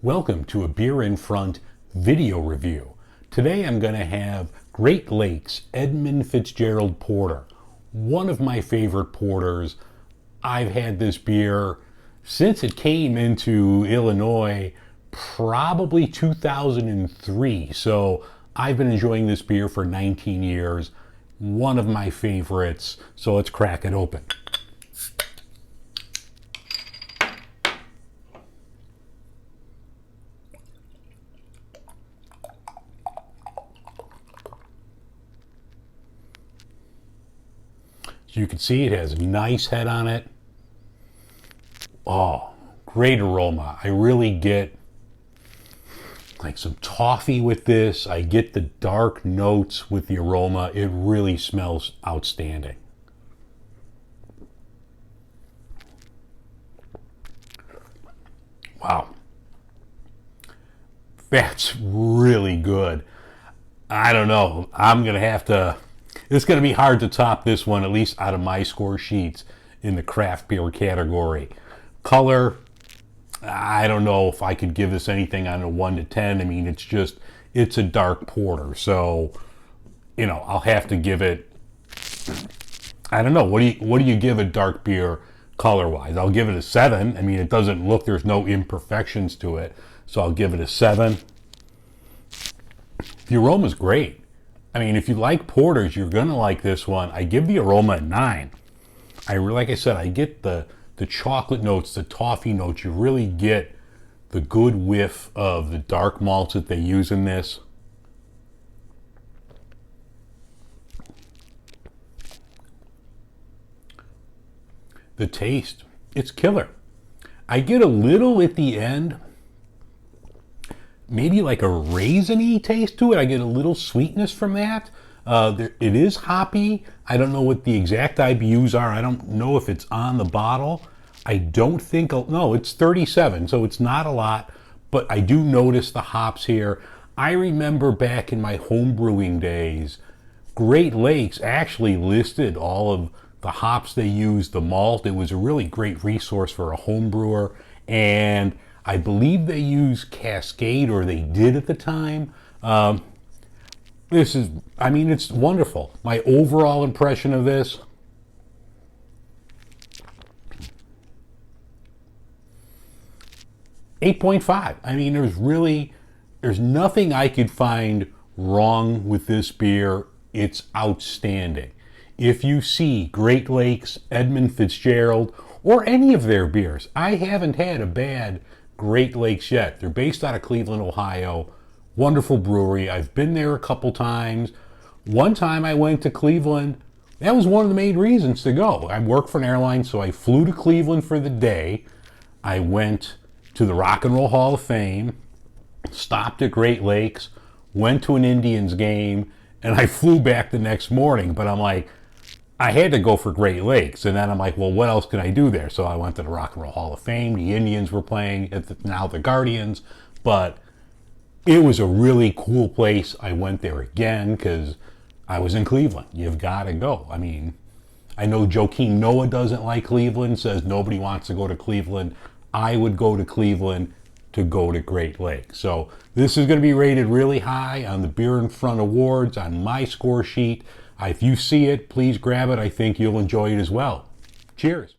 Welcome to a Beer in Front video review. Today I'm going to have Great Lakes Edmund Fitzgerald Porter, one of my favorite porters. I've had this beer since it came into Illinois, probably 2003. So I've been enjoying this beer for 19 years. One of my favorites. So let's crack it open. So you can see it has a nice head on it. Oh, great aroma. I really get like some toffee with this. I get the dark notes with the aroma. It really smells outstanding. Wow. That's really good. I don't know. I'm going to have to... It's going to be hard to top this one, at least out of my score sheets in the craft beer category. Color, I don't know if I could give this anything on a 1 to 10. I mean, it's a dark porter. So, you know, I'll have to give it, I don't know. What do you give a dark beer color-wise? I'll give it a 7. I mean, it doesn't look, there's no imperfections to it. So I'll give it a 7. The aroma's great. I mean, if you like porters, you're going to like this one. I give the aroma a 9. Like I said, I get the chocolate notes, the toffee notes. You really get the good whiff of the dark malts that they use in this. The taste, it's killer. I get a little at the end, maybe like a raisiny taste to it. I get a little sweetness from that. It is hoppy. I don't know what the exact IBUs are. I don't know if it's on the bottle. I don't think, no, it's 37, so it's not a lot, but I do notice the hops here. I remember back in my home brewing days, Great Lakes actually listed all of the hops they used, the malt. It was a really great resource for a home brewer, and I believe they use Cascade, or they did at the time. It's wonderful. My overall impression of this, .5. I mean, there's nothing I could find wrong with this beer. It's outstanding. If you see Great Lakes, Edmund Fitzgerald, or any of their beers, I haven't had a bad Great Lakes yet. They're based out of Cleveland, Ohio. Wonderful brewery. I've been there a couple times. One time I went to Cleveland. That was one of the main reasons to go. I work for an airline, so I flew to Cleveland for the day. I went to the Rock and Roll Hall of Fame, stopped at Great Lakes, went to an Indians game, and I flew back the next morning. But I'm like, I had to go for Great Lakes, and then I'm like, well, what else can I do there? So I went to the Rock and Roll Hall of Fame. The Indians were playing, now the Guardians, but it was a really cool place. I went there again because I was in Cleveland. You've got to go. I mean, I know Joakim Noah doesn't like Cleveland, says nobody wants to go to Cleveland. I would go to Cleveland to go to Great Lakes. So this is going to be rated really high on the Beer in Front Awards on my score sheet. If you see it, please grab it. I think you'll enjoy it as well. Cheers.